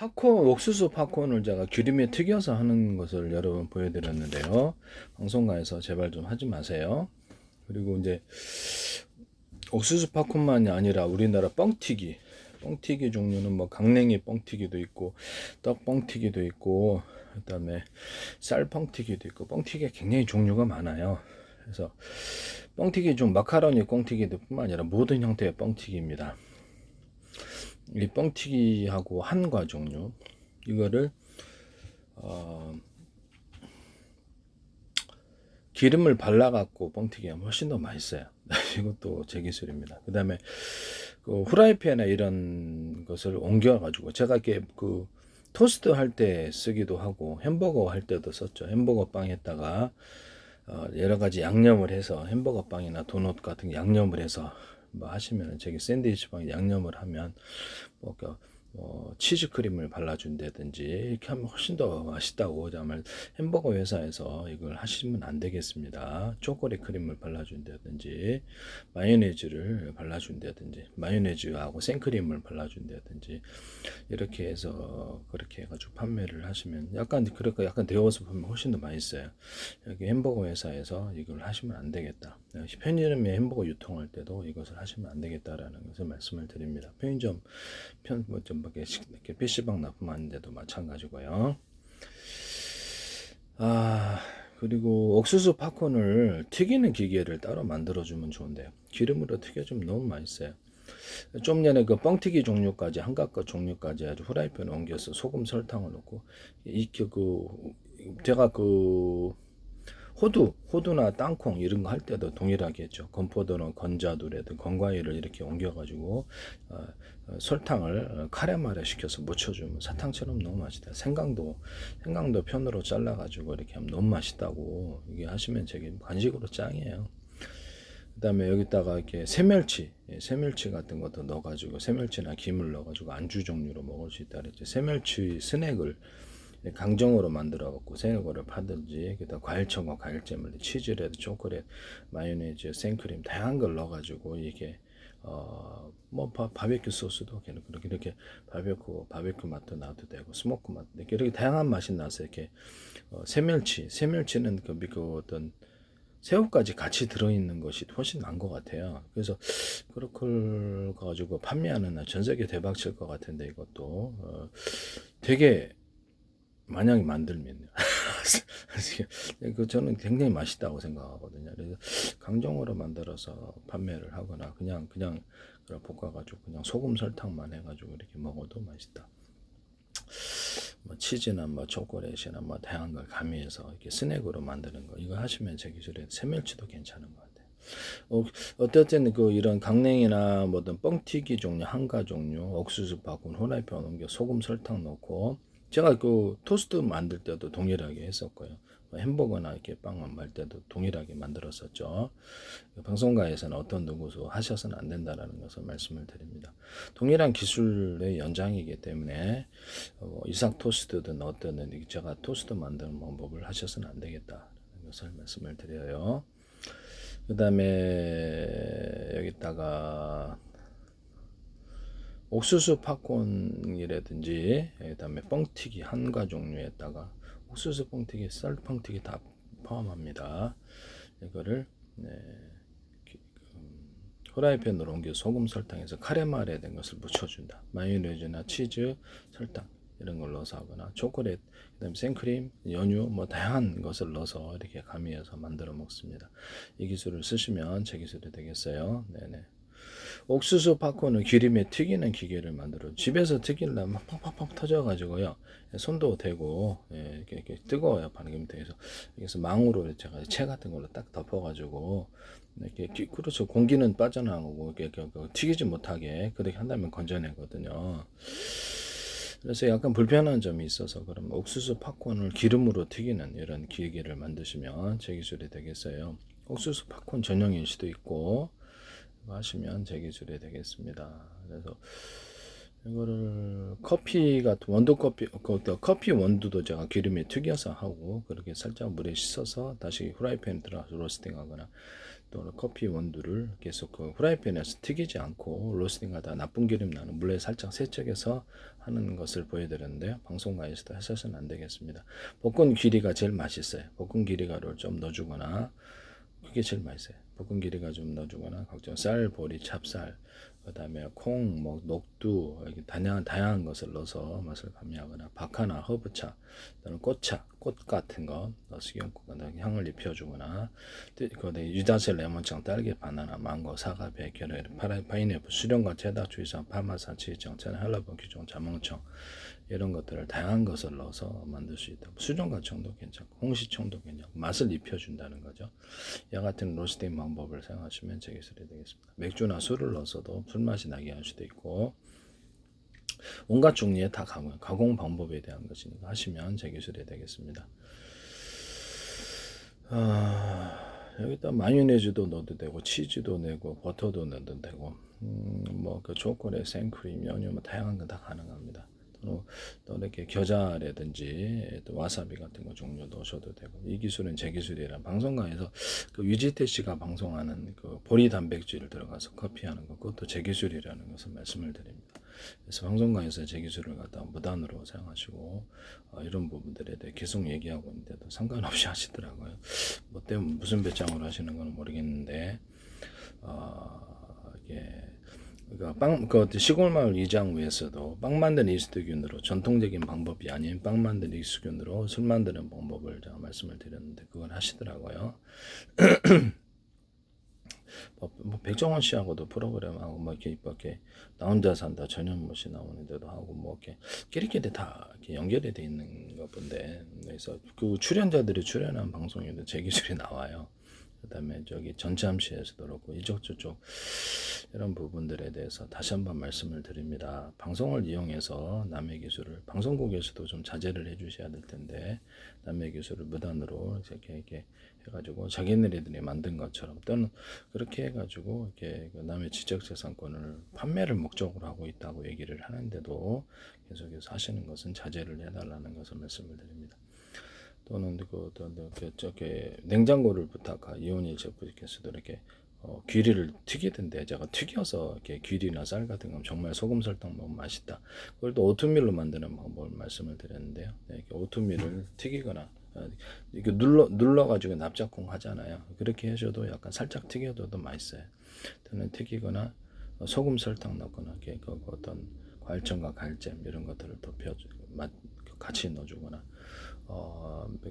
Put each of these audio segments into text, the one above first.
팝콘, 옥수수 팝콘을 제가 기름에 튀겨서 하는 것을 여러 번 보여드렸는데요. 방송가에서 제발 좀 하지 마세요. 그리고 이제 옥수수 팝콘만이 아니라 우리나라 뻥튀기 종류는 뭐 강냉이 뻥튀기도 있고 떡 뻥튀기도 있고 그다음에 쌀 뻥튀기도 있고 뻥튀기가 굉장히 종류가 많아요. 그래서 뻥튀기 중 마카로니 뻥튀기도 뿐만 아니라 모든 형태의 뻥튀기입니다. 이 뻥튀기하고 한과 종류 이거를 기름을 발라갖고 뻥튀기 하면 훨씬 더 맛있어요. 이것도 제 기술입니다. 그 다음에 그 후라이팬에 이런 것을 옮겨가지고 제가 이렇게 그 토스트 할 때 쓰기도 하고 햄버거 할 때도 썼죠. 햄버거 빵에다가 여러 가지 양념을 해서 햄버거 빵이나 도넛 같은 게 양념을 해서 뭐 하시면 저기 샌드위치 빵 양념을 하면 뭐 치즈 크림을 발라준다든지 이렇게 하면 훨씬 더 맛있다고. 정말 햄버거 회사에서 이걸 하시면 안 되겠습니다. 초콜릿 크림을 발라준다든지 마요네즈를 발라준다든지 마요네즈하고 생크림을 발라준다든지 이렇게 해서 그렇게 해가지고 판매를 하시면 약간 그렇게 약간 데워서 보면 훨씬 더 맛있어요. 여기 햄버거 회사에서 이걸 하시면 안 되겠다. 편의점에 햄버거 유통할 때도 이것을 하시면 안 되겠다라는 것을 말씀을 드립니다. 편의점 좀 이렇게 PC방 납품하는데도 마찬가지고요. 그리고 옥수수 팝콘을 튀기는 기계를 따로 만들어주면 좋은데요. 기름으로 튀겨주면 너무 맛있어요. 좀 전에 그 뻥튀기 종류까지 한갖 것 종류까지 아주 후라이팬에 옮겨서 소금 설탕을 넣고 제가 그 호두나 땅콩 이런 거 할 때도 동일하게 했죠. 건포도나 건자두라든 건과일을 이렇게 옮겨가지고 설탕을 카레마레 시켜서 묻혀주면 사탕처럼 너무 맛있다. 생강도 편으로 잘라가지고 이렇게 하면 너무 맛있다고 이게 하시면 되게 간식으로 짱이에요. 그다음에 여기다가 이렇게 새멸치 같은 것도 넣어가지고 새멸치나 김을 넣어가지고 안주 종류로 먹을 수 있다 그랬죠. 새멸치 스낵을 강정으로 만들어 갖고 새우를 파든지 그다음 과일청과 과일잼을 치즈레드 초콜릿 마요네즈 생크림 다양한 걸 넣어 가지고 이게 뭐 바베큐 소스도 그렇게 이렇게 바베큐 맛도 나도 되고 스모크 맛 이렇게 다양한 맛이 나서 이렇게 새멸치는 그 어떤 새우까지 같이 들어있는 것이 훨씬 나은 것 같아요. 그래서 그렇게 가지고 판매하는 전 세계 대박 칠 것 같은데 이것도 되게 만약에 만들면요. 그 저는 굉장히 맛있다고 생각하거든요. 그래서 강정으로 만들어서 판매를 하거나 그냥 볶아가지고 그냥 소금 설탕만 해가지고 이렇게 먹어도 맛있다. 뭐 치즈나 뭐 초콜릿이나 뭐 다양한 걸 가미해서 이렇게 스낵으로 만드는 거 이거 하시면 제 기술에 새멸치도 괜찮은 것 같아요. 어쨌든 그 이런 강냉이나 뭐든 뻥튀기 종류, 한가 종류, 옥수수 팝콘, 후라이팬 옮겨 소금 설탕 넣고 제가 그 토스트 만들 때도 동일하게 했었고요. 햄버거나 이렇게 빵 만들 때도 동일하게 만들었었죠. 방송가에서는 어떤 누구도 하셔서는 안 된다라는 것을 말씀을 드립니다. 동일한 기술의 연장이기 때문에 이삭 토스트든 어떤 제가 토스트 만드는 방법을 하셔서는 안 되겠다라는 것을 말씀을 드려요. 그 다음에 여기다가 옥수수 팝콘이라든지 그다음에 뻥튀기 한가 종류에다가 옥수수 뻥튀기, 쌀 뻥튀기 다 포함합니다. 이거를 후라이팬으로 옮겨 소금 설탕해서 카레마레 된 것을 묻혀준다. 마요네즈나 치즈, 설탕 이런 걸 넣어서 하거나 초콜릿, 그다음에 생크림, 연유 뭐 다양한 것을 넣어서 이렇게 가미해서 만들어 먹습니다. 이 기술을 쓰시면 제 기술이 되겠어요. 네네. 옥수수 팝콘은 기름에 튀기는 기계를 만들어 집에서 튀기려면 팍팍팍 터져가지고요 손도 대고 이렇게 뜨거워요. 반응이 돼서 그래서 망으로 제가 채 같은 걸로 딱 덮어가지고 이렇게 그렇죠. 공기는 빠져나오고 이렇게 튀기지 못하게 그렇게 한다면 건져내거든요. 그래서 약간 불편한 점이 있어서 그럼 옥수수 팝콘을 기름으로 튀기는 이런 기계를 만드시면 제 기술이 되겠어요. 옥수수 팝콘 전용일 수도 있고 하시면 제 기술이 되겠습니다. 그래서 이거를 커피 같은 원두 커피 원두도 제가 기름에 튀겨서 하고 그렇게 살짝 물에 씻어서 다시 후라이팬에 들어가서 로스팅하거나 또는 커피 원두를 계속 그 프라이팬에서 튀기지 않고 로스팅하다 나쁜 기름 나는 물에 살짝 세척해서 하는 것을 보여드렸는데요. 방송가에서도 하셔서는 안 되겠습니다. 볶은 기리가 제일 맛있어요. 볶은 기리가루를 좀 넣어주거나 그게 제일 맛있어요. 볶은 기리가 좀 넣어주거나 각종 쌀, 보리, 찹쌀, 그다음에 콩, 뭐 녹두, 다양한 것을 넣어서 맛을 가미하거나 박하나 허브차, 또는 꽃차, 꽃 같은 거 식용꽃 향을 입혀주거나 그다음에 유자색, 레몬청, 딸기, 바나나, 망고, 사과, 배, 계란, 파인애플, 수령과 체다, 주의사, 파마산, 치청, 체나, 헬라본, 기종, 자몽청 이런 것들을 다양한 것을 넣어서 만들 수 있다. 수정과청도 괜찮고 홍시청도 괜찮고 맛을 입혀준다는 거죠. 이와 같은 로스팅 방법을 사용하시면 제 기술이 되겠습니다. 맥주나 술을 넣어서도 술맛이 나게 할 수도 있고 온갖 종류의 다 가공 방법에 대한 것이니까 하시면 제 기술이 되겠습니다. 여기다 마요네즈도 넣어도 되고 치즈도 내고 버터도 넣어도 되고 뭐그 초콜릿, 생크림, 연유 뭐 다양한 거 다 가능합니다. 또 이렇게 겨자라든지 또 와사비 같은 거 종류 넣으셔도 되고 이 기술은 제 기술이란 방송가에서 그 유지태 씨가 방송하는 그 보리 단백질 들어가서 커피하는 거 그것도 제 기술이라는 것을 말씀을 드립니다. 그래서 방송가에서 제 기술을 갖다 무단으로 사용하시고 이런 부분들에 대해 계속 얘기하고 있는데도 상관없이 하시더라고요. 뭐 때문에 무슨 배짱으로 하시는 건 모르겠는데 이게 그러니까 그 시골 마을 이장우에서도 빵 만드는 이스트균으로 전통적인 방법이 아닌 빵 만드는 이스트균으로 술 만드는 방법을 제가 말씀을 드렸는데 그걸 하시더라고요. 뭐 백종원 씨하고도 프로그램하고 뭐 이렇게 나 혼자 산다 전현무 씨 나오는데도 하고 뭐 이렇게 끼리끼리 다 이렇게 연결이 돼 있는 것 본데 그래서 그 출연자들이 출연한 방송에도 제 기술이 나와요. 그다음에 저기 전참시에서도 그렇고 이쪽 저쪽 이런 부분들에 대해서 다시 한번 말씀을 드립니다. 방송을 이용해서 남의 기술을 방송국에서도 좀 자제를 해주셔야 될 텐데 남의 기술을 무단으로 이렇게 해가지고 자기네들이 만든 것처럼 또는 그렇게 해가지고 이렇게 남의 지적재산권을 판매를 목적으로 하고 있다고 얘기를 하는데도 계속해서 하시는 것은 자제를 해달라는 것을 말씀을 드립니다. 또는 저게 냉장고를 부탁하 이온일 제품께서도 이렇게 귀리를 튀기던데 제가 튀겨서 이렇게 귀리나 쌀 같은 건 정말 소금 설탕 먹으면 맛있다. 그걸 또 오트밀로 만드는 방법을 말씀을 드렸는데요. 이렇게 오트밀을 튀기거나 이렇게 눌러가지고 납작콩 하잖아요. 그렇게 하셔도 약간 살짝 튀겨도 맛있어요. 또는 튀기거나 소금 설탕 넣거나 이렇게 그 어떤 과일청과 갈잼 이런 것들을 같이 넣어주거나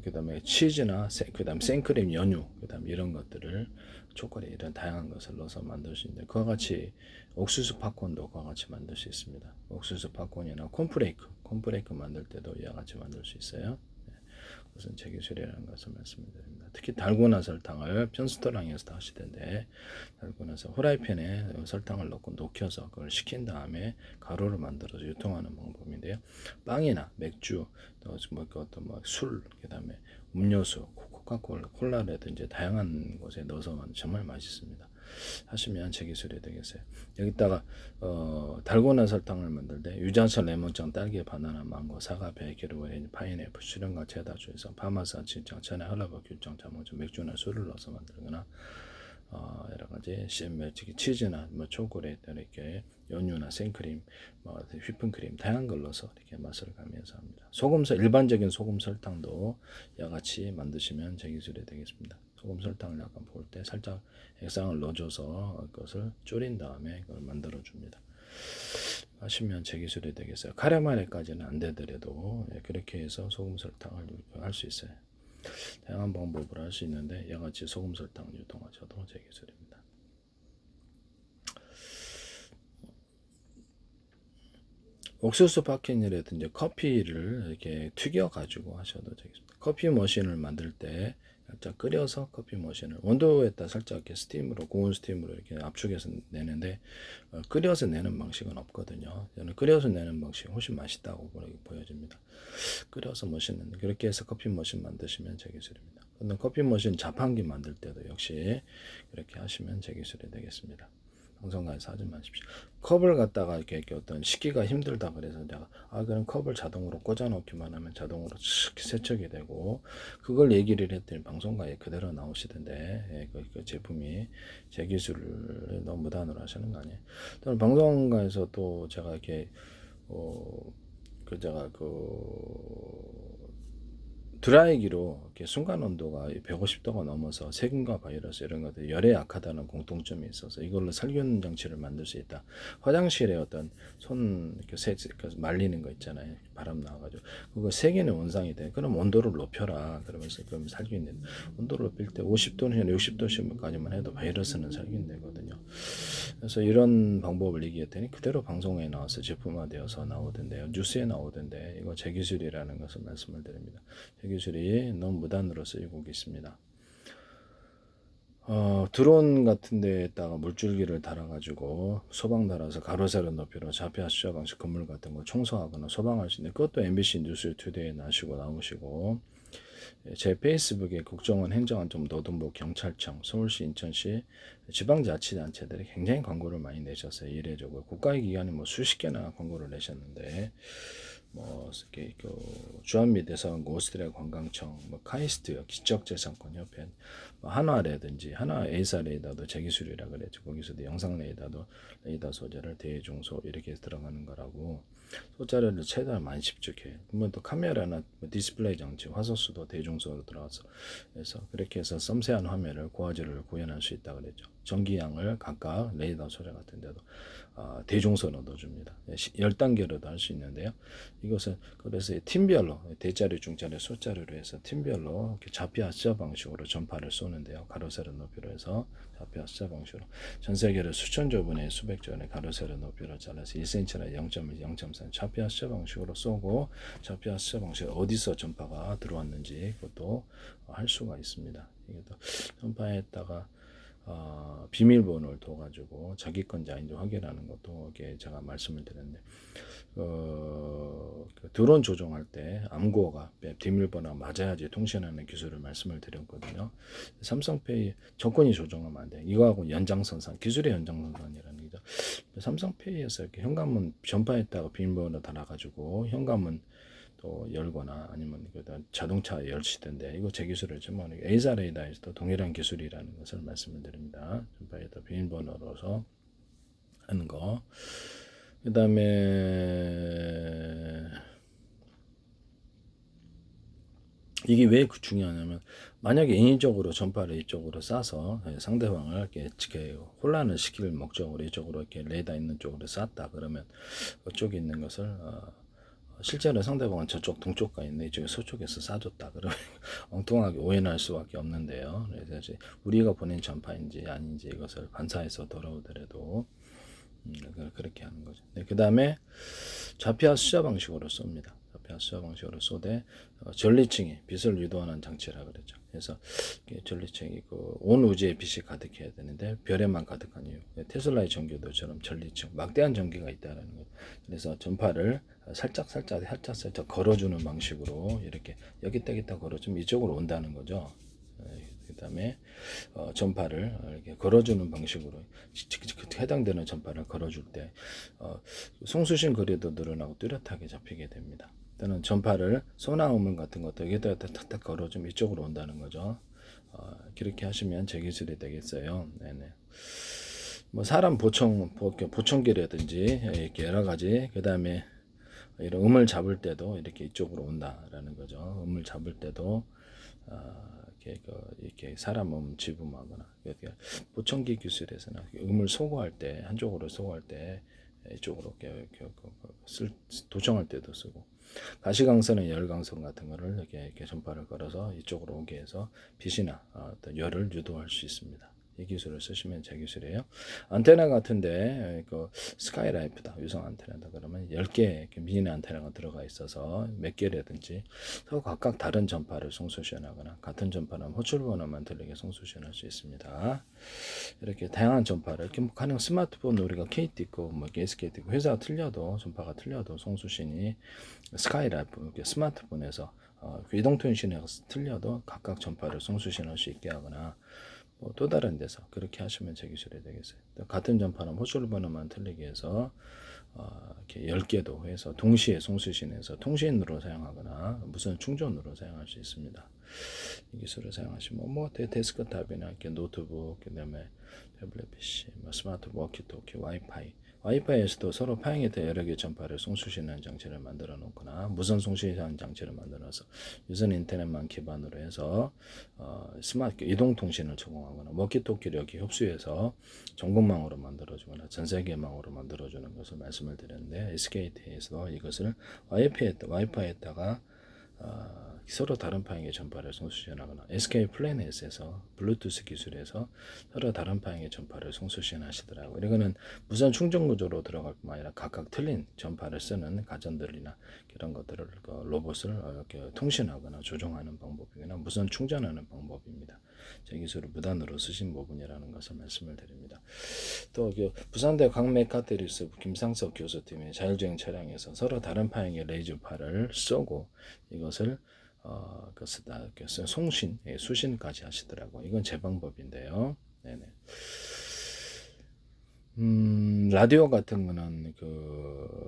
그다음에 치즈나 그다음 생크림, 연유, 그다음 이런 것들을 초콜릿 이런 다양한 것을 넣어서 만들 수 있는데 그와 같이 옥수수 팝콘도 그와 같이 만들 수 있습니다. 옥수수 팝콘이나 콘프레이크 만들 때도 이와 같이 만들 수 있어요. 그것은 제 기술이라는 것을 말씀드립니다. 특히 달고나 설탕을 편스토랑에서 하시던데 달고나서 후라이팬에 설탕을 넣고 녹여서 그걸 식힌 다음에 가루를 만들어서 유통하는 방법인데요. 빵이나 맥주, 술, 그다음에 음료수, 코카콜라, 콜라라든지 다양한 곳에 넣어서 정말 맛있습니다. 하시면 제 기술이 되겠어요. 여기다가 달고나 설탕을 만들 때 유자차, 레몬청, 딸기, 바나나, 망고, 사과, 배, 계루와인, 파인애플, 수령과 체다 주에서 파마산, 진청, 천에, 헐라버, 귤청, 자몽청, 맥주나 술을 넣어서 만들거나 여러 가지 치즈나 뭐 초콜릿 이렇게 연유나 생크림, 뭐 휘핑크림 다양한 걸 넣어서 이렇게 맛을 가면서 합니다. 일반적인 소금 설탕도 이와 같이 만드시면 제 기술이 되겠습니다. 소금 설탕을 약간 볼 때 살짝 액상을 넣어줘서 그것을 졸인 다음에 그걸 만들어 줍니다. 하시면 제 기술이 되겠어요. 카레마레까지는 안 되더라도 그렇게 해서 소금 설탕을 할 수 있어요. 다양한 방법으로 할 수 있는데 이와 같이 소금 설탕 유통하셔도 제 기술입니다. 옥수수 파킨이라든지 커피를 이렇게 튀겨 가지고 하셔도 되겠습니다. 커피 머신을 만들 때 살짝 끓여서 커피 머신을 온도에다 살짝 이렇게 스팀으로 고온 스팀으로 이렇게 압축해서 내는데 끓여서 내는 방식은 없거든요. 저는 끓여서 내는 방식이 훨씬 맛있다고 보여집니다. 끓여서 머신은 그렇게 해서 커피 머신 만드시면 제 기술입니다. 근데 커피 머신 자판기 만들 때도 역시 그렇게 하시면 제 기술이 되겠습니다. 방송가에서 하지 마십시오. 컵을 갖다가 이렇게 어떤 식기가 힘들다 그래서 내가 그럼 컵을 자동으로 꽂아 놓기만 하면 자동으로 쓱 세척이 되고, 그걸 얘기를 했더니 방송가에 그대로 나오시던데, 그 제품이 제 기술을 너무 무단으로 하시는 거 아니에요. 또 방송가에서 또 제가 이렇게 제가 드라이기로 이렇게 순간 온도가 150도가 넘어서 세균과 바이러스 이런 것들 열에 약하다는 공통점이 있어서 이걸로 살균 장치를 만들 수 있다. 화장실에 어떤 손 이렇게 말리는 거 있잖아요. 바람 나와가지고 그거 세균의 원상이 돼. 그럼 온도를 높여라. 그러면서 그럼 살균이 돼. 온도를 높일 때 50도는 60도까지만 해도 바이러스는 살균되거든요. 그래서 이런 방법을 얘기했더니 그대로 방송에 나와서 제품화되어서 나오던데요. 뉴스에 나오던데 이거 제 기술이라는 것을 말씀을 드립니다. 제 기술이 너무 무단으로 쓰이고 있습니다. 드론 같은 데에다가 물줄기를 달아가지고 소방 달아서 가로 세로 높이로 좌표 수저 방식 건물 같은 거 청소하거나 소방할 수 있는, 그것도 MBC 뉴스 투데이에 나오시고 제 페이스북에 국정원 행정안전 노동부 경찰청 서울시 인천시 지방자치단체들이 굉장히 광고를 많이 내셨어요. 이례적으로 국가의 기관이 뭐 수십 개나 광고를 내셨는데 이렇게 주한미 대사관 오스트리아 관광청 카이스트 지적재산권협회 한화라든지 한화 A사 레이더도 제 기술이라 그랬죠. 거기서도 영상 레이더 소재를 대중소 이렇게 들어가는 거라고 소자료를 최대한 많이 집중해. 그러면 또 카메라나 디스플레이 장치 화소수도 대중소로 들어가서 그래서 그렇게 해서 섬세한 화면을 고화질을 구현할 수 있다 그랬죠. 전기양을 각각 레이더 소재 같은 데도 대중소로 넣어줍니다. 10단계로도 할 수 있는데요. 이것은 그래서 팀별로 대자리, 중자리, 소자리로 해서 팀별로 좌표 숫자 방식으로 전파를 쏘는데요. 가로 세로 높이로 해서 좌표 숫자 방식으로 전 세계를 수천 조분의 수백 조의 가로 세로 높이로 잘라서 1cm나 0.1, 0.3 좌표 숫자 방식으로 쏘고 좌표 숫자 방식 어디서 전파가 들어왔는지 그것도 할 수가 있습니다. 이것도 전파에다가 비밀번호를 둬가지고 자기 건지 아닌지 확인하는 것도 이렇게 제가 말씀을 드렸는데, 드론 조종할 때 암구어가 비밀번호가 맞아야지 통신하는 기술을 말씀을 드렸거든요. 삼성페이 정권이 조종하면 안 돼. 이거하고 연장선상, 기술의 연장선상이라는 거죠. 삼성페이에서 이렇게 현관문 전파했다가 비밀번호 달아가지고 현관문 또 열거나 아니면 자동차 열시던데 이거 제 기술이지만 A사 레이더에서도 동일한 기술이라는 것을 말씀을 드립니다. 전파에다 비밀번호로서 하는 거. 그 다음에 이게 왜 중요하냐면 만약에 인위적으로 전파를 이쪽으로 쏴서 상대방을 이렇게 혼란을 시킬 목적으로 이쪽으로 이렇게 레이더 있는 쪽으로 쐈다 그러면 그쪽에 있는 것을 실제로 상대방은 저쪽 동쪽 가 있는데 이쪽에 서쪽에서 쏴줬다 그러면 엉뚱하게 오해할 수밖에 없는데요. 그래서 우리가 보낸 전파인지 아닌지 이것을 반사해서 돌아오더라도 그렇게 하는 거죠. 네, 그 다음에 좌표 숫자 방식으로 쏩니다. 좌표 숫자 방식으로 쏘되 전리층이 빛을 유도하는 장치라 그러죠. 그래서 전리층이 온 우주에 빛이 가득해야 되는데 별에만 가득한 이유. 테슬라의 전기도처럼 전리층 막대한 전기가 있다는 것. 그래서 전파를 살짝 걸어주는 방식으로 이렇게 여기다 걸어주면 이쪽으로 온다는 거죠. 그 다음에 전파를 이렇게 걸어주는 방식으로 해당되는 전파를 걸어줄 때 송수신 거리도 늘어나고 뚜렷하게 잡히게 됩니다. 또는 전파를 소나우물 같은 것도 여기다 탁탁 걸어주면 이쪽으로 온다는 거죠. 그렇게 하시면 제 기술이 되겠어요. 네네. 뭐 사람 보청기라든지 이렇게 여러 가지 그 다음에 이런 음을 잡을 때도 이렇게 이쪽으로 온다라는 거죠. 음을 잡을 때도 이렇게 사람 지음하거나 보청기 기술에서는 음을 소거할 때 한쪽으로 소거할 때 이쪽으로 이렇게 도청할 때도 쓰고 가시광선은 열광선 같은 거를 이렇게 전파를 걸어서 이쪽으로 오게 해서 빛이나 어떤 열을 유도할 수 있습니다. 이 기술을 쓰시면 제 기술이에요. 안테나 같은데 스카이라이프다 위성 안테나다 그러면 10개 미니 안테나가 들어가 있어서 몇 개라든지 서로 각각 다른 전파를 송수시하거나 같은 전파는 호출번호만 들리게 송수시할 수 있습니다. 이렇게 다양한 전파를 이렇게 가능 스마트폰 우리가 KT 있고 SKT 있고 회사가 틀려도 전파가 틀려도 송수신이 스카이라이프 스마트폰에서 이동통신에서 틀려도 각각 전파를 송수신할 수 있게 하거나 또 다른 데서 그렇게 하시면 제 기술이 되겠어요. 같은 전파는 호출 번호만 틀리게 해서 이렇게 10개도 해서 동시에 송수신해서 통신으로 사용하거나 무선 충전으로 사용할 수 있습니다. 이 기술을 사용하시면 데스크탑이나 이렇게 노트북, 그다음에 태블릿 PC, 스마트 워키토키, 와이파이에서도 서로 파행했던 여러 개의 전파를 송수신하는 장치를 만들어 놓거나 무선 송수신하는 장치를 만들어서 유선 인터넷만 기반으로 해서 스마트 이동 통신을 제공하거나 워키토키를 여기 흡수해서 전국망으로 만들어주거나 전 세계망으로 만들어주는 것을 말씀을 드렸는데, SKT에서 이것을 와이파이에다가 서로 다른 파행의 전파를 송수신하거나 SK 플래닛에서 블루투스 기술에서 서로 다른 파행의 전파를 송수신하시더라고요. 이거는 무선 충전 구조로 들어갈 뿐만 아니라 각각 틀린 전파를 쓰는 가전들이나 이런 것들을 로봇을 이렇게 통신하거나 조종하는 방법이거나 무선 충전하는 방법입니다. 제 기술을 무단으로 쓰신 부분이라는 것을 말씀을 드립니다. 또 부산대 광메카테리스 김상석 교수팀의 자율주행 차량에서 서로 다른 파행의 레이저파를 쏘고 이것을 송신, 수신까지 하시더라고. 이건 제 방법인데요. 네네. 라디오 같은 거는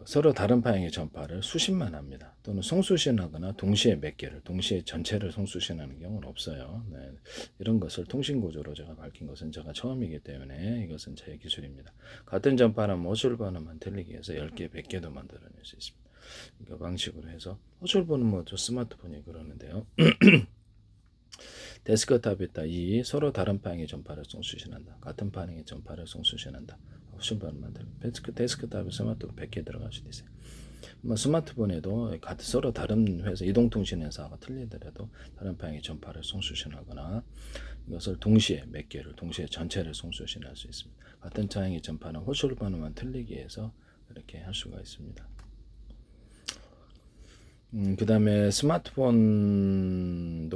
서로 다른 파행의 전파를 수신만 합니다. 또는 송수신하거나 동시에 몇 개를, 동시에 전체를 송수신하는 경우는 없어요. 네. 이런 것을 통신 구조로 제가 밝힌 것은 제가 처음이기 때문에 이것은 제 기술입니다. 같은 전파는 호출 번호만 틀리게 해서 10개, 100개도 만들어낼 수 있습니다. 그 방식으로 해서 호출 번호 스마트폰이 그러는데요. 데스크탑에다 이 서로 다른 파행의 전파를 송수신한다. 같은 파행의 전파를 송수신한다. 호출번호만 데스크탑에 스마트폰 100개 들어갈 수도 있어요. 스마트폰에도 서로 다른 회사 이동통신 회사가 틀리더라도 다른 방향의 전파를 송수신하거나 이것을 동시에 몇 개를 동시에 전체를 송수신할 수 있습니다. 같은 방향의 전파는 호출 번호만 틀리게 해서 이렇게 할 수가 있습니다. 그 다음에 스마트폰도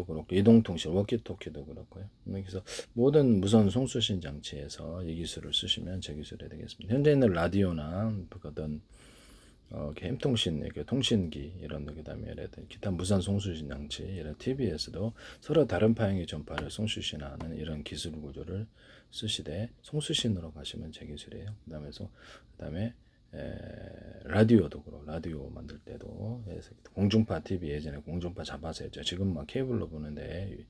그렇고 이동통신 워키토키도 그렇고요. 그래서 모든 무선 송수신 장치에서 이 기술을 쓰시면 제 기술이 되겠습니다. 현재 있는 라디오나 어떤 햄통신, 통신기 이런 그다음에 기타 무선 송수신 장치 이런 TV에서도 서로 다른 파행의 전파를 송수신하는 이런 기술 구조를 쓰시되 송수신으로 가시면 제 기술이에요. 그다음에 라디오도 그렇고 라디오 만들 때도 공중파 TV 예전에 공중파 잡아서 했죠. 지금 막 케이블로 보는데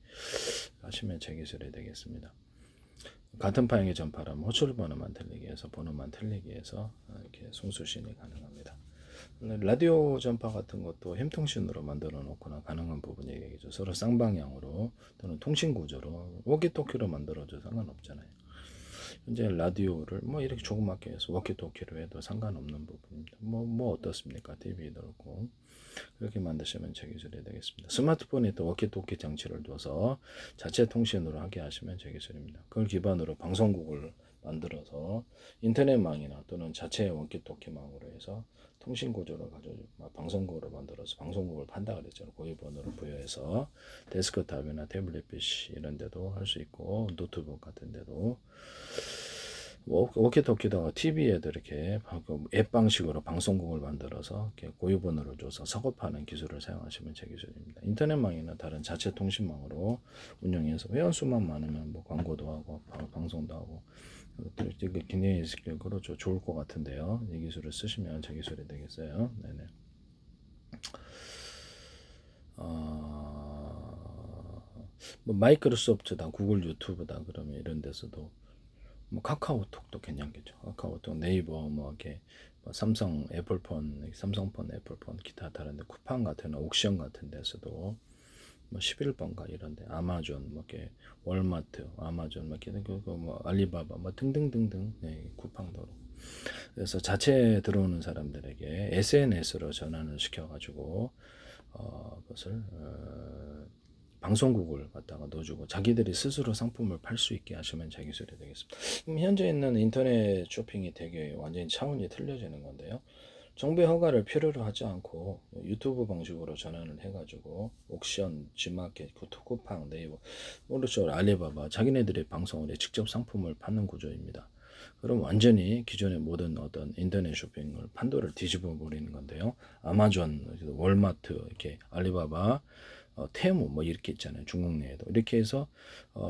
하시면 제 기술이 되겠습니다. 같은 파행의 전파라면 호출 번호만 틀리게 해서 이렇게 송수신이 가능합니다. 라디오 전파 같은 것도 햄통신으로 만들어 놓거나 가능한 부분이 얘기죠. 서로 쌍방향으로 또는 통신 구조로 워키토키로 만들어도 상관없잖아요. 현재 라디오를 이렇게 조그맣게 해서 워키토키로 해도 상관없는 부분입니다. 어떻습니까? TV도 그렇고 그렇게 만드시면 제 기술이 되겠습니다. 스마트폰에 또 워키토키 장치를 둬서 자체 통신으로 하게 하시면 제 기술입니다. 그걸 기반으로 방송국을 만들어서 인터넷망이나 또는 자체 워키토키망으로 해서 통신 구조를 가지고 방송국으로 만들어서 방송국을 판다 그랬죠. 고유 번호를 부여해서 데스크탑이나 태블릿 PC 이런 데도 할 수 있고 노트북 같은 데도 워키토키다가 TV에도 이렇게 앱 방식으로 방송국을 만들어서 이렇게 고유 번호를 줘서 작업하는 기술을 사용하시면 제 기술입니다. 인터넷망이나 다른 자체 통신망으로 운영해서 회원수만 많으면 광고도 하고 방송도 하고 굉장히 그렇죠. 좋을 것 같은데요. 이 기술을 쓰시면 제 기술이 되겠어요. 네네. 마이크로소프트다, 구글 유튜브다 그러면 이런 데서도 카카오톡도 괜찮겠죠. 카카오톡, 네이버 이렇게 삼성 애플폰, 삼성폰, 애플폰 기타 다른데 쿠팡 같은 옥션 같은 데서도 11번가 이런데 아마존 이렇게 월마트, 아마존 이렇게 알리바바 등등등등 쿠팡도 그래서 자체 들어오는 사람들에게 SNS로 전환을 시켜가지고 그것을 방송국을 갖다가 넣어주고 자기들이 스스로 상품을 팔 수 있게 하시면 제 기술이 되겠습니다. 그럼 현재 있는 인터넷 쇼핑이 되게 완전히 차원이 틀려지는 건데요. 정부의 허가를 필요로 하지 않고 유튜브 방식으로 전환을 해가지고 옥션, G마켓, 쿠팡, 네이버, 오른쪽 알리바바 자기네들의 방송을 직접 상품을 파는 구조입니다. 그럼 완전히 기존의 모든 어떤 인터넷 쇼핑을 판도를 뒤집어 버리는 건데요. 아마존, 월마트, 이렇게 알리바바, 테무 뭐 이렇게 있잖아요. 중국 내에도 이렇게 해서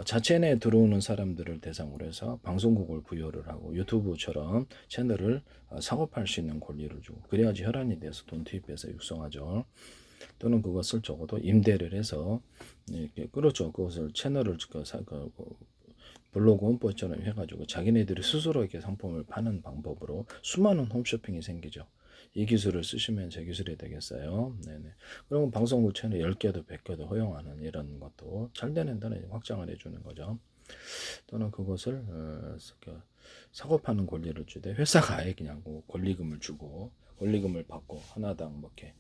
자체 내에 들어오는 사람들을 대상으로 해서 방송국을 부여를 하고 유튜브처럼 채널을 사업할 수 있는 권리를 주고 그래야지 혈안이 돼서 돈 투입해서 육성하죠. 또는 그것을 적어도 임대를 해서 이렇게 그렇죠. 그것을 채널을 블로그 홈페이지처럼 해가지고 자기네들이 스스로 이렇게 상품을 파는 방법으로 수많은 홈쇼핑이 생기죠. 이 기술을 쓰시면 제 기술이 되겠어요. 네네. 그러면 방송국 채널 10개도 100개도 허용하는 이런 것도 잘 되는 데는 확장을 해주는 거죠. 또는 그것을 사고 파는 권리를 주되 회사가 아예 그냥 권리금을 주고 권리금을 받고 하나당 뭐 이렇게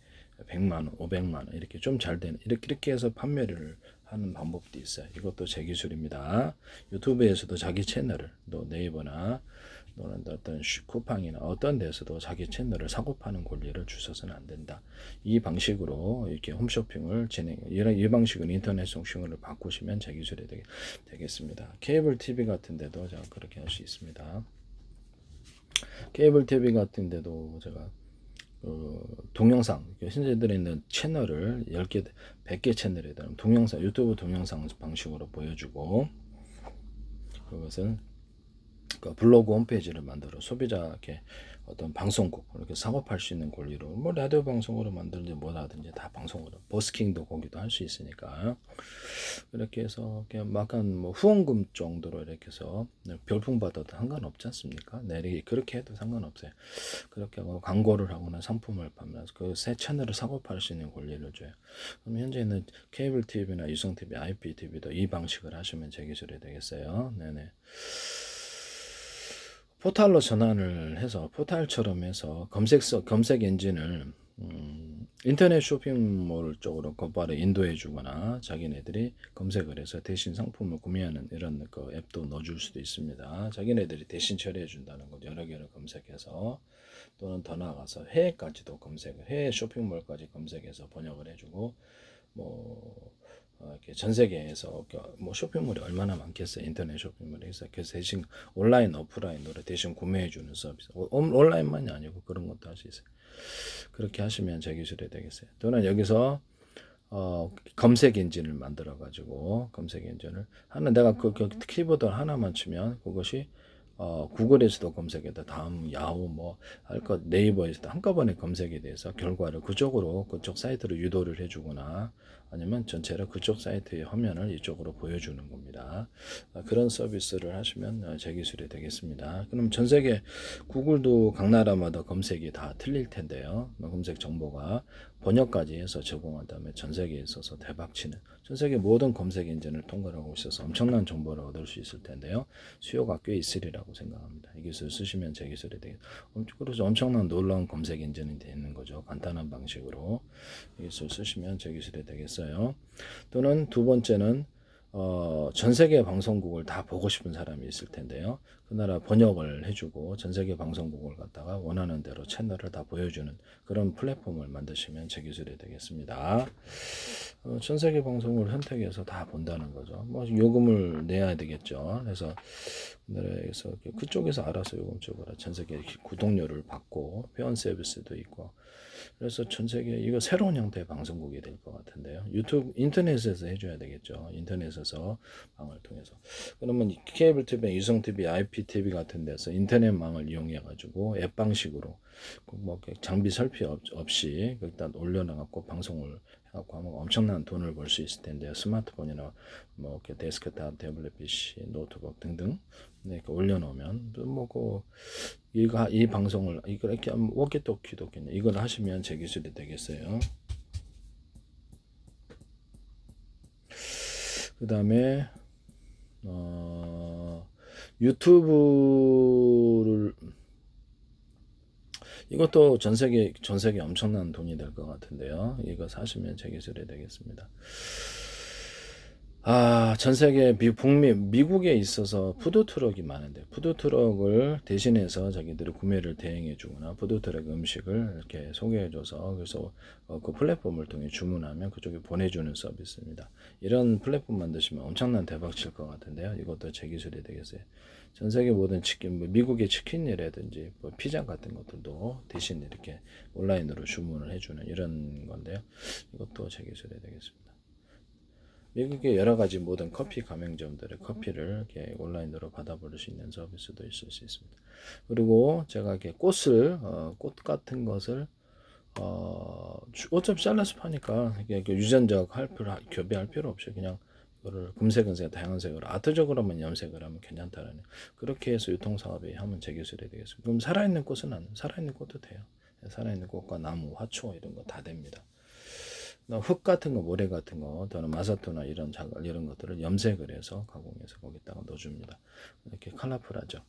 100만 원, 500만 원 이렇게 좀 잘 되는 이렇게 해서 판매를 하는 방법도 있어요. 이것도 제 기술입니다. 유튜브에서도 자기 채널을 또 네이버나 또는 어떤 쿠팡이나 어떤 데서도 자기 채널을 사고 파는 권리를 주셔서는 안 된다. 이 방식으로 이렇게 홈쇼핑을 이 방식은 인터넷 쇼핑을 바꾸시면 제 기술이 되겠습니다. 케이블 TV 같은 데도 제가 그렇게 할 수 있습니다. 케이블 TV 같은 데도 제가 동영상 현재 들어있는 채널을 10개 100개 채널에 대한 동영상 유튜브 동영상 방식으로 보여주고 그것은 블로그 홈페이지를 만들어 소비자에게 어떤 방송국 이렇게 상업할 수 있는 권리로 뭐 라디오 방송으로 만들든지 뭐라든지 다 방송으로 버스킹도 거기도 할 수 있으니까 이렇게 해서 그냥 막간 뭐 후원금 정도로 이렇게 해서 별풍 받아도 상관없지 않습니까? 네, 그렇게 해도 상관없어요. 그렇게 하고 광고를 하거나 상품을 판매해서 그 새 채널을 사고팔 수 있는 권리를 줘요. 그럼 현재는 케이블 TV나 유성 TV, IPTV도 이 방식을 하시면 제 기술이 되겠어요. 네네. 포탈로 전환을 해서 포탈처럼 해서 검색 엔진을 인터넷 쇼핑몰 쪽으로 곧바로 인도해 주거나 자기네들이 검색을 해서 대신 상품을 구매하는 이런 그 앱도 넣어줄 수도 있습니다. 자기네들이 대신 처리해 준다는 거 여러 개를 검색해서 또는 더 나아가서 해외까지도 검색을 해외 쇼핑몰까지 검색해서 번역을 해주고 뭐 이렇게 전 세계에서 뭐 쇼핑몰이 얼마나 많겠어요. 인터넷 쇼핑몰이 있어. 그래서 대신 온라인, 오프라인으로 대신 구매해주는 서비스. 온라인만이 아니고 그런 것도 할 수 있어요. 그렇게 하시면 제 기술이 되겠어요. 또는 여기서 검색 엔진을 만들어 가지고 검색 엔진을 하는 내가 그 키보드 하나만 치면 그것이 구글에서도 검색해도 다음 야후 뭐 할 것 네이버에서도 한꺼번에 검색에 대해서 결과를 그쪽으로 그쪽 사이트로 유도를 해주거나 아니면 전체를 그쪽 사이트의 화면을 이쪽으로 보여주는 겁니다. 그런 서비스를 하시면 제 기술이 되겠습니다. 그럼 전 세계 구글도 각 나라마다 검색이 다 틀릴 텐데요. 검색 정보가 번역까지 해서 제공한 다음에 전 세계에 있어서 대박치는 전 세계 모든 검색 엔진을 통과하고 있어서 엄청난 정보를 얻을 수 있을 텐데요. 수요가 꽤 있으리라고 생각합니다. 이 기술 쓰시면 제 기술이 되겠. 그래서 엄청난 놀라운 검색 엔진이 되는 거죠. 간단한 방식으로 이 기술 쓰시면 제 기술이 되겠어요. 또는 두 번째는 전 세계 방송국을 다 보고 싶은 사람이 있을 텐데요. 그 나라 번역을 해주고 전 세계 방송국을 갖다가 원하는 대로 채널을 다 보여주는 그런 플랫폼을 만드시면 제 기술이 되겠습니다. 전 세계 방송을 선택해서 다 본다는 거죠. 뭐 요금을 내야 되겠죠. 그래서 우리나라에서 그쪽에서 알아서 요금 쪽으로 전 세계 구독료를 받고 회원 서비스도 있고 그래서 전 세계 이거 새로운 형태의 방송국이 될 것 같은데요. 유튜브 인터넷에서 해줘야 되겠죠. 인터넷에서 방을 통해서. 그러면 케이블 TV, 유성 TV, IPTV 같은 데서 인터넷망을 이용해 가지고 앱 방식으로 뭐 장비 설비 없이 일단 올려놔갖고 방송을 해갖고 하면 엄청난 돈을 벌 수 있을 텐데요. 스마트폰이나 뭐 이렇게 데스크탑, 태블릿 PC, 노트북 등등 이렇게 올려놓으면 뭐그 이 방송을 이걸 이렇게 워키토키도 이걸 하시면 제 기술이 되겠어요. 그 다음에 유튜브를 이것도 전 세계 엄청난 돈이 될 것 같은데요. 이거 사시면 제 기술이 되겠습니다. 전 세계 미국에 있어서 푸드트럭이 많은데 푸드트럭을 대신해서 자기들이 구매를 대행해 주거나 푸드트럭 음식을 이렇게 소개해 줘서 그래서 그 플랫폼을 통해 주문하면 그쪽에 보내주는 서비스입니다. 이런 플랫폼 만드시면 엄청난 대박 칠 것 같은데요. 이것도 제 기술이 되겠어요. 전 세계 모든 치킨, 미국의 치킨이라든지 뭐 피자 같은 것들도 대신 이렇게 온라인으로 주문을 해주는 이런 건데요. 이것도 제 기술이 되겠습니다. 미국의 여러 가지 모든 커피 가맹점들의 커피를 이렇게 온라인으로 받아볼 수 있는 서비스도 있을 수 있습니다. 그리고 제가 이렇게 꽃 같은 것을 어차피 잘라서 파니까 이게 유전적 교배할 필요 없이 그냥 이거를 금색, 다양한 색으로 아트적으로만 염색을 하면 괜찮다라는 그렇게 해서 유통사업에 하면 재기술이 되겠습니다. 그럼 살아있는 꽃은 살아있는 꽃도 돼요. 살아있는 꽃과 나무, 화초 이런 거 다 됩니다. 흙 같은 거, 모래 같은 거, 또는 마사토나 이런 것들을 염색을 해서 가공해서 거기다가 넣어줍니다. 이렇게 컬러풀하죠.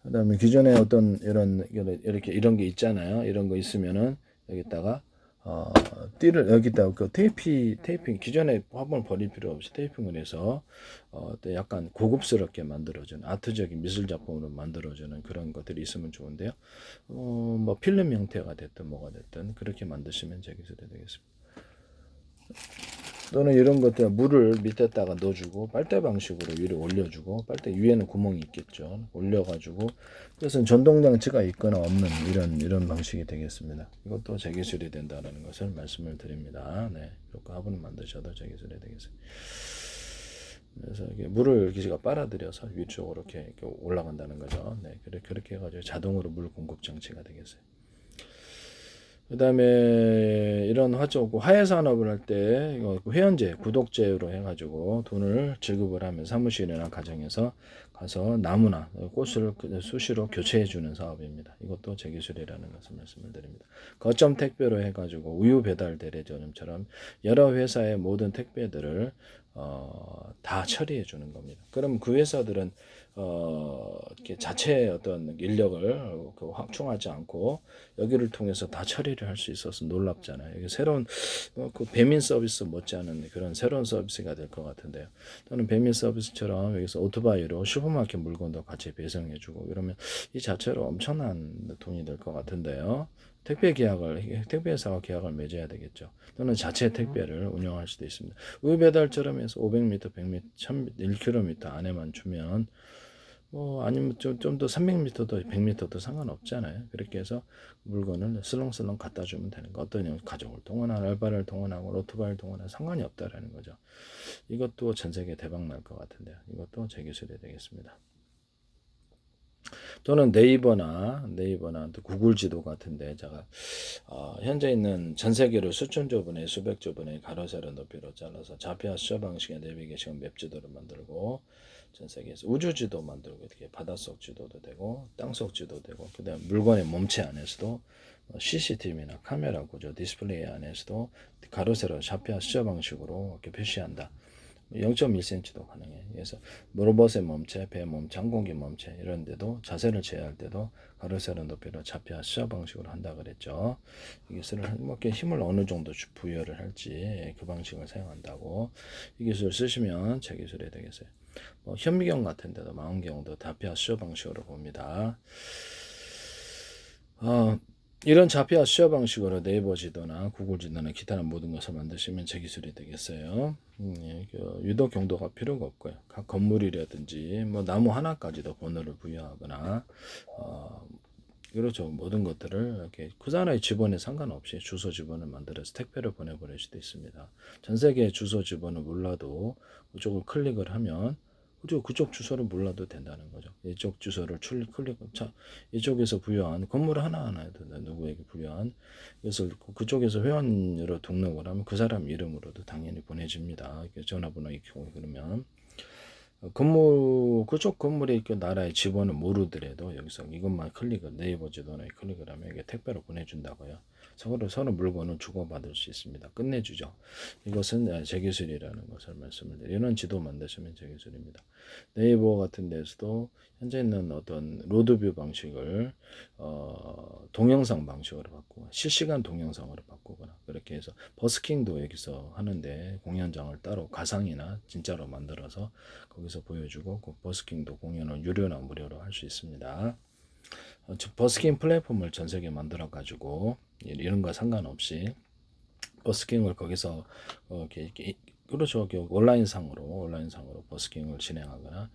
그다음에 기존에 어떤 이런 게 있잖아요. 이런 거 있으면은 여기다가 띠를 여기다가 그 테이핑 기존에 화분을 버릴 필요 없이 테이핑을 해서 또 약간 고급스럽게 만들어주는 아트적인 미술 작품으로 만들어주는 그런 것들이 있으면 좋은데요. 뭐 필름 형태가 됐든 뭐가 됐든 그렇게 만드시면 재기술이 되겠습니다. 또는 이런 것들 물을 밑에다가 넣어주고 빨대 방식으로 위로 올려주고 빨대 위에는 구멍이 있겠죠. 올려가지고 그것은 전동 장치가 있거나 없는 이런 방식이 되겠습니다. 이것도 재기술이 된다는 것을 말씀을 드립니다. 네, 이렇게 화분을 만드셔도 재기술이 되겠습니다. 그래서 이게 물을 기지가 빨아들여서 위쪽으로 이렇게 올라간다는 거죠. 네, 그렇게 해가지고 자동으로 물 공급 장치가 되겠어요. 그 다음에 이런 화해 산업을 할 때 회원제, 구독제로 해가지고 돈을 지급을 하면 사무실이나 가정에서 가서 나무나 꽃을 수시로 교체해주는 사업입니다. 이것도 재기술이라는 것을 말씀을 드립니다. 거점 택배로 해가지고 우유 배달 대리점처럼 여러 회사의 모든 택배들을 다 처리해 주는 겁니다. 그럼 그 회사들은 이렇게 자체 어떤 인력을 확충하지 않고 여기를 통해서 다 처리를 할 수 있어서 놀랍잖아요. 이게 새로운 그 배민 서비스 못지않은 그런 새로운 서비스가 될 것 같은데요. 또는 배민 서비스처럼 여기서 오토바이로 슈퍼마켓 물건도 같이 배송해주고 이러면 이 자체로 엄청난 돈이 될 것 같은데요. 택배회사와 계약을 맺어야 되겠죠. 또는 자체 택배를 운영할 수도 있습니다. 우유 배달처럼 해서 500m, 100m, 1km 안에만 주면 뭐 아니면 좀 더 300m도 100m도 상관없잖아요. 그렇게 해서 물건을 슬렁슬렁 갖다 주면 되는 거. 어떤 가족을 동원하고 알바를 동원하고 오토바이를 동원하고 상관이 없다라는 거죠. 이것도 전 세계 대박 날 것 같은데요. 이것도 제 기술이 되겠습니다. 또는 네이버나 또 구글 지도 같은데 제가 현재 있는 전 세계로 수천 조분의 수백 조분의 가로 세로 높이로 잘라서 좌표 수저 방식의 내비게이션 맵 지도를 만들고 전 세계에서 우주 지도 만들고 이렇게 바닷속 지도도 되고 땅속 지도 되고 그다음 물건의 몸체 안에서도 CCTV나 카메라 구조 디스플레이 안에서도 가로 세로 좌표 수저 방식으로 이렇게 표시한다. 0.1cm도 가능해. 그래서 로봇의 몸체, 배 몸체, 항공기 몸체 이런 데도 자세를 제어할 때도 가로 세로 높이로 좌표 수저 방식으로 한다 그랬죠. 이 기술을 뭐 힘을 어느 정도 부여를 할지 그 방식을 사용한다고 이 기술을 쓰시면 제 기술이 되겠어요. 뭐 현미경 같은 데도 망원경도 좌표 수저 방식으로 봅니다. 이런 좌표 수저 방식으로 네이버 지도나 구글 지도나 기타나 모든 것을 만드시면 제 기술이 되겠어요. 유독 경도가 필요가 없고요. 각 건물이라든지 뭐 나무 하나까지도 번호를 부여하거나 그렇죠. 모든 것들을 이렇게 그 나라의 지번에 상관없이 주소 지번을 만들어서 택배를 보내버릴 수도 있습니다. 전 세계 주소 지번을 몰라도 그쪽을 클릭을 하면 그쪽 주소를 몰라도 된다는 거죠. 이쪽 주소를 이쪽에서 부여한 건물 하나하나에도 누구에게 부여한 그래서 그쪽에서 회원으로 등록을 하면 그 사람 이름으로도 당연히 보내집니다. 전화번호 있고 그러면 그쪽 건물에 나라의 지번을 모르더라도 여기서 이것만 네이버 지도나 클릭을 하면 이게 택배로 보내준다고요. 서로 물건을 주고받을 수 있습니다. 끝내주죠. 이것은 재기술이라는 것을 말씀을 드려요. 이런 지도 만드시면 재기술입니다. 네이버 같은 데서도 현재 있는 어떤 로드뷰 방식을 동영상 방식으로 바꾸고 실시간 동영상으로 바꾸거나 그렇게 해서 버스킹도 여기서 하는데 공연장을 따로 가상이나 진짜로 만들어서 거기서 보여주고 그 버스킹도 공연을 유료나 무료로 할 수 있습니다. 버스킹 플랫폼을 전 세계 만들어 가지고 이런 거 상관없이 버스킹을 거기서 이렇게 그렇죠. 온라인상으로 버스킹을 진행하거나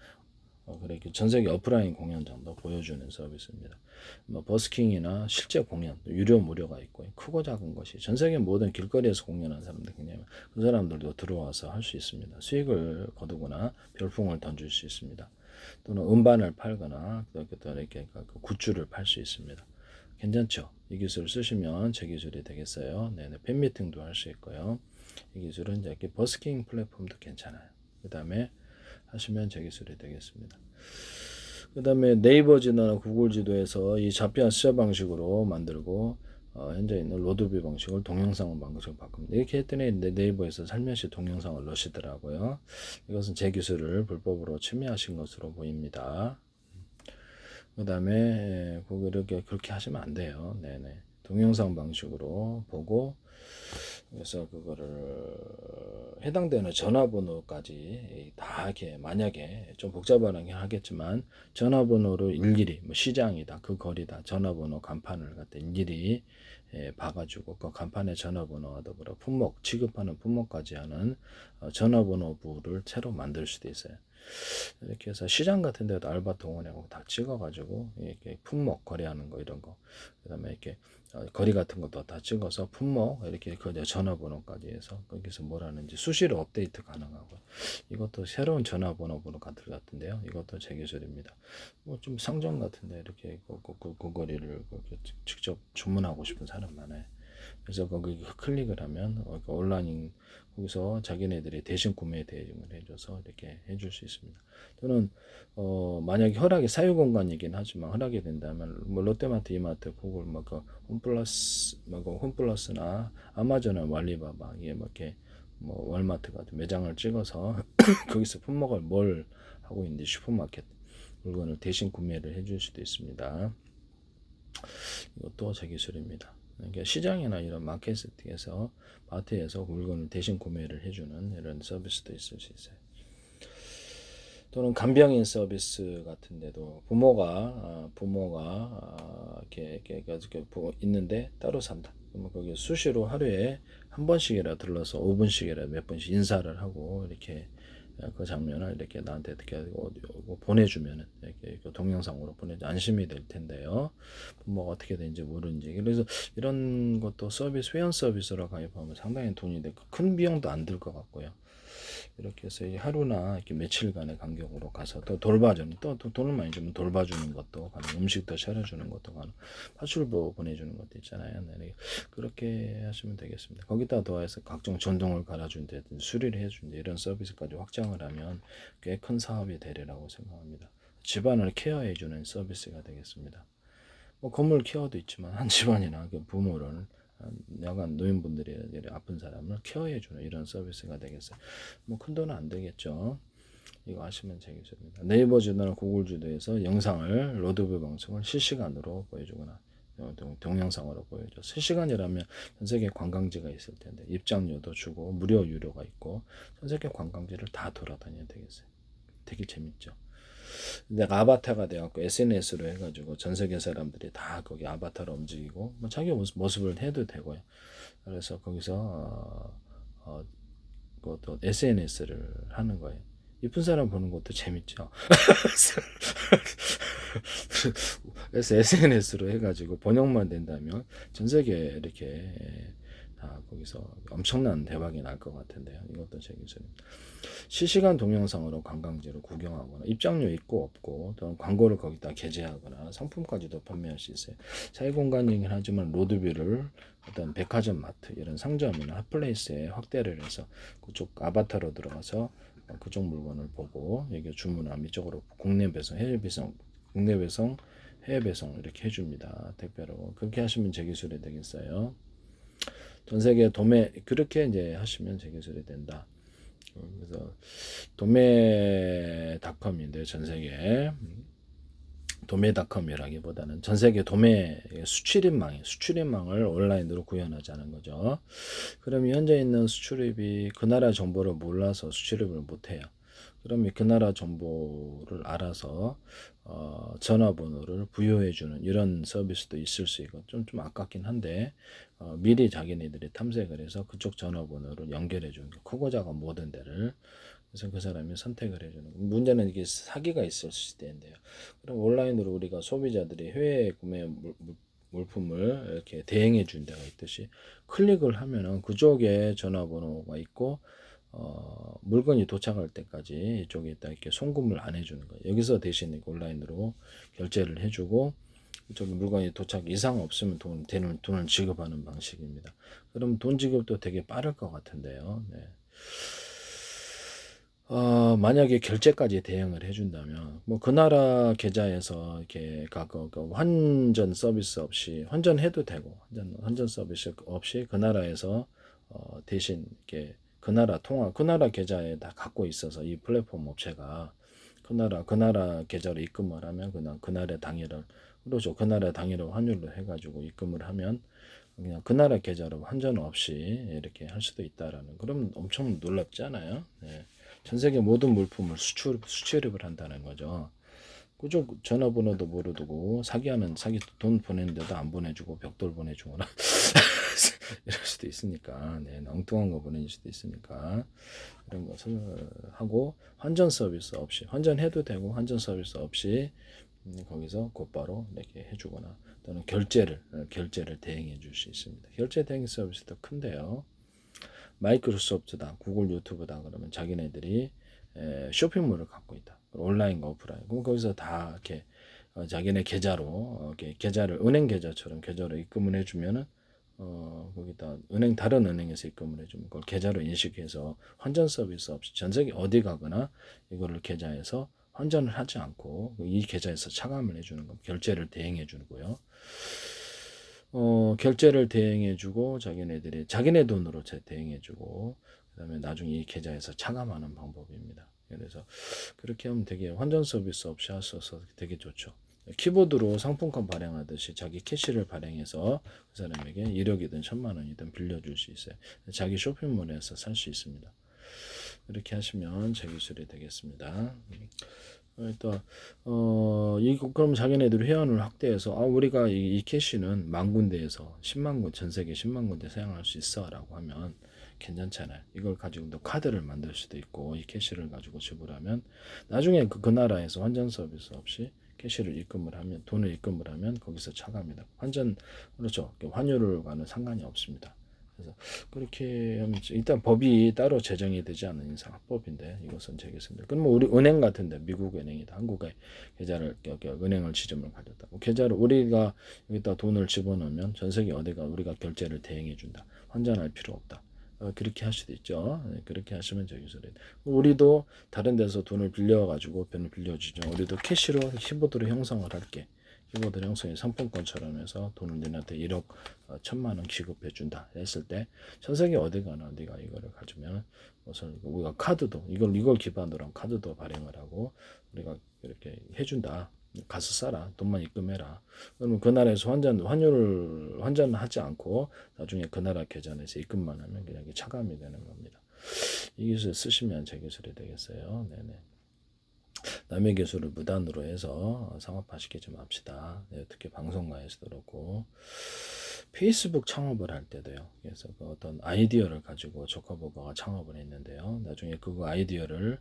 그렇게 전 세계 오프라인 공연장도 보여주는 서비스입니다. 뭐 버스킹이나 실제 공연, 유료 무료가 있고 크고 작은 것이 전 세계 모든 길거리에서 공연하는 사람들 그냥 그 사람들도 들어와서 할 수 있습니다. 수익을 거두거나 별풍을 던질 수 있습니다. 또는 음반을 팔거나 또 이렇게 그 굿즈를 팔 수 있습니다. 괜찮죠? 이 기술을 쓰시면 제 기술이 되겠어요. 네네, 팬미팅도 할 수 있고요. 이 기술은 이제 이렇게 버스킹 플랫폼도 괜찮아요. 그 다음에 하시면 제 기술이 되겠습니다. 그 다음에 네이버 지도나 구글 지도에서 이 잡히한 수자 방식으로 만들고 현재 있는 로드뷰 방식을 동영상 방식으로 바꿉니다. 이렇게 했더니 네이버에서 살며시 동영상을 넣으시더라고요. 이것은 제 기술을 불법으로 침해하신 것으로 보입니다. 그 다음에 이렇게 그렇게 하시면 안 돼요. 네네. 동영상 방식으로 보고 그래서 그거를 해당되는 전화번호까지 다 이렇게 만약에 좀 복잡하긴 하겠지만 전화번호를 일일이 뭐 시장이다 그 거리다 전화번호 간판을 갖다 일일이 봐가지고 그 간판에 전화번호와 더불어 품목 취급하는 품목까지 하는 전화번호부를 새로 만들 수도 있어요. 이렇게 해서 시장 같은 데도 알바 동원하고 다 찍어가지고 이렇게 품목 거래하는 거 이런 거 그다음에 이렇게 거리 같은 것도 다 찍어서 품목 이렇게 그 전화번호까지 해서 거기서 뭐라는지 수시로 업데이트 가능하고 이것도 새로운 전화번호로 같은데요. 이것도 제 기술입니다. 뭐 좀 상점 같은데 이렇게 그 거리를 직접 주문하고 싶은 사람 많아요. 그래서 거기 클릭을 하면 온라인 거기서 자기네들이 대신 구매 대행을 해줘서 이렇게 해줄 수 있습니다. 또는 만약에 허락이 사유공간이긴 하지만 허락이 된다면 뭐 롯데마트, 이마트, 구글, 뭐그 홈플러스, 뭐 홈플러스나 아마존이나 알리바바 이게 뭐 이렇게 뭐 월마트 같은 매장을 찍어서 거기서 품목을 뭘 하고 있는지 슈퍼마켓 물건을 대신 구매를 해줄 수도 있습니다. 이것도 제 기술입니다. 그러니까 시장이나 이런 마케팅에서 마트에서 물건을 대신 구매를 해주는 이런 서비스도 있을 수 있어요. 또는 간병인 서비스 같은데도 부모가 이렇게 있는데 따로 산다. 그러면 거기 수시로 하루에 한 번씩이라 들러서 5분씩이라 몇 번씩 인사를 하고 이렇게 그 장면을 이렇게 나한테 이렇게 보내주면은 이렇게 동영상으로 보내주 안심이 될 텐데요. 부모가 어떻게 되는지 모르는지 그래서 이런 것도 서비스 회원 서비스로 가입하면 상당히 돈이 되고 큰 비용도 안 들 것 같고요. 이렇게 해서 하루나 이렇게 며칠간의 간격으로 가서 또 돌봐주는 또 돈을 많이 주면 돌봐주는 것도 가능, 음식도 차려주는 것도 가능, 파출부 보내주는 것도 있잖아요. 네, 그렇게 하시면 되겠습니다. 거기다 더해서 각종 전동을 갈아준다든지 수리를 해준다 이런 서비스까지 확장을 하면 꽤 큰 사업이 되리라고 생각합니다. 집안을 케어해주는 서비스가 되겠습니다. 뭐 건물 케어도 있지만 한 집안이나 그 부모를 야간 노인분들이 아픈 사람을 케어해주는 이런 서비스가 되겠어요. 뭐 큰 돈은 안 되겠죠. 이거 하시면 되겠습니다. 네이버 지도나 구글 지도에서 영상을 로드뷰 방송을 실시간으로 보여주거나 동영상으로 보여줘. 실시간이라면 전 세계 관광지가 있을 텐데 입장료도 주고 무료 유료가 있고 전 세계 관광지를 다 돌아다녀야 되겠어요. 되게 재밌죠. 내가 아바타가 돼갖고 SNS로 해가지고 전 세계 사람들이 다 거기 아바타로 움직이고 뭐 자기 모습을 해도 되고요. 그래서 거기서 그것도 SNS를 하는 거예요. 이쁜 사람 보는 것도 재밌죠. 그래서 SNS로 해가지고 번역만 된다면 전 세계 이렇게 다 거기서 엄청난 대박이 날 것 같은데요. 이것도 제 기술입니다. 실시간 동영상으로 관광지를 구경하거나 입장료 있고 없고 또는 광고를 거기다 게재하거나 상품까지도 판매할 수 있어요. 사회공간이긴 하지만 로드뷰를 어떤 백화점, 마트 이런 상점이나 핫플레이스에 확대를 해서 그쪽 아바타로 들어가서 그쪽 물건을 보고 여기 주문하면 이쪽으로 국내 배송, 해외 배송, 국내 배송, 해외 배송 이렇게 해줍니다. 택배로 그렇게 하시면 제 기술이 되겠어요. 전 세계 도매 그렇게 이제 하시면 제 기술이 된다. 그래서 도매닷컴인데 전 세계 도매닷컴이라기보다는 전 세계 도매 수출입망을 온라인으로 구현하자는 거죠. 그럼 현재 있는 수출입이 그 나라 정보를 몰라서 수출입을 못해요. 그러면 그 나라 정보를 알아서 전화번호를 부여해주는 이런 서비스도 있을 수 있고 좀 아깝긴 한데 미리 자기네들이 탐색을 해서 그쪽 전화번호를 연결해주는 게 크고 작은 모든 데를 그래서 그 사람이 선택을 해주는 거예요. 문제는 이게 사기가 있을 시대인데요. 그럼 온라인으로 우리가 소비자들이 해외 구매 물품을 이렇게 대행해 준 데가 있듯이 클릭을 하면은 그쪽에 전화번호가 있고 물건이 도착할 때까지 이쪽에 딱 이렇게 송금을 안 해주는 거예요. 여기서 대신 온라인으로 결제를 해주고 이쪽 물건이 도착 이상 없으면 돈을 지급하는 방식입니다. 그럼 돈 지급도 되게 빠를 것 같은데요. 네. 만약에 결제까지 대행을 해준다면, 뭐, 그 나라 계좌에서 이렇게 그 환전 서비스 없이, 환전해도 되고, 환전 서비스 없이 그 나라에서, 대신 이렇게 그 나라 계좌에 다 갖고 있어서 이 플랫폼 업체가 그 나라 계좌로 입금을 하면 그냥 그 나라 당일을, 그렇죠. 그 나라 당일을 환율로 해가지고 입금을 하면 그냥 그 나라 계좌로 환전 없이 이렇게 할 수도 있다라는, 그럼 엄청 놀랍잖아요. 네. 전 세계 모든 물품을 수출입을 한다는 거죠. 그쪽 전화번호도 모르고 사기 돈 보내는데도 안 보내주고 벽돌 보내주거나 이럴 수도 있으니까, 네, 엉뚱한 거 보내줄 수도 있으니까 이런 것을 하고 환전 서비스 없이 환전해도 되고 환전 서비스 없이 거기서 곧바로 이렇게 해주거나 또는 결제를 대행해 줄 수 있습니다. 결제 대행 서비스도 큰데요. 마이크로소프트다, 구글 유튜브다 그러면 자기네들이 쇼핑몰을 갖고 있다. 온라인과 오프라인. 그럼 거기서 다 이렇게 자기네 계좌로 이렇게 계좌를 은행 계좌처럼 계좌로 입금을 해주면은 거기다 다른 은행에서 입금을 해주면 그걸 계좌로 인식해서 환전 서비스 없이 전 세계 어디 가거나 이거를 계좌에서 환전을 하지 않고 이 계좌에서 차감을 해주는 거, 결제를 대행해 주고요. 결제를 대행해주고 자기네 돈으로 대행해주고 그다음에 나중에 이 계좌에서 차감하는 방법입니다. 그래서 그렇게 하면 되게 환전 서비스 없이 할 수 있어서 되게 좋죠. 키보드로 상품권 발행하듯이 자기 캐시를 발행해서 그 사람에게 1억이든 1,000만 원이든 빌려줄 수 있어요. 자기 쇼핑몰에서 살 수 있습니다. 이렇게 하시면 제 기술이 되겠습니다. 일단 이거 그럼 자기네들이 회원을 확대해서 우리가 이 캐시는 10,000군데에서 10만 군 전 세계 10만 군데 사용할 수 있어라고 하면 괜찮잖아요. 이걸 가지고 또 카드를 만들 수도 있고 이 캐시를 가지고 지불하면 나중에 그 나라에서 환전 서비스 없이 캐시를 입금을 하면 돈을 입금을 하면 거기서 차감합니다. 그렇죠. 환율과는 상관이 없습니다. 그래서 그렇게 하면 일단 법이 따로 제정이 되지 않는 이상 합법인데 이것은 제겠습니다. 그럼 우리 은행 같은데 미국 은행이다, 한국에 계좌를 은행을 지점을 가졌다. 계좌를 우리가 여기다 돈을 집어넣으면 전 세계 어디가 우리가 결제를 대행해 준다. 환전할 필요 없다. 그렇게 할 수도 있죠. 네, 그렇게 하시면 저기서 우리도 다른 데서 돈을 빌려가지고 돈을 빌려주죠. 우리도 캐시로 키보드로 형성을 할게. 키보드 형성이 상품권처럼 해서 돈을 너한테 1억 1,000만 원 지급해 준다 했을 때 전 세계 어디 가나 네가 이거를 가지면 우선 우리가 카드도 이걸 기반으로 한 카드도 발행을 하고 우리가 이렇게 해준다. 가서 싸라. 돈만 입금해라. 그러면 그 나라에서 환전을 하지 않고 나중에 그 나라 계좌에서 입금만 하면 그냥 차감이 되는 겁니다. 이 기술 쓰시면 제 기술이 되겠어요. 네네. 남의 기술을 무단으로 해서 상업화시키지 좀 합시다. 네, 특히 방송가에서도 그렇고 페이스북 창업을 할 때도요. 그래서 그 어떤 아이디어를 가지고 조커버거가 창업을 했는데요. 나중에 그 아이디어를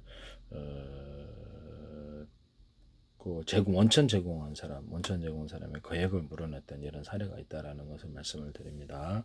그 원천 제공한 사람의 거액을 물어냈던 이런 사례가 있다라는 것을 말씀을 드립니다.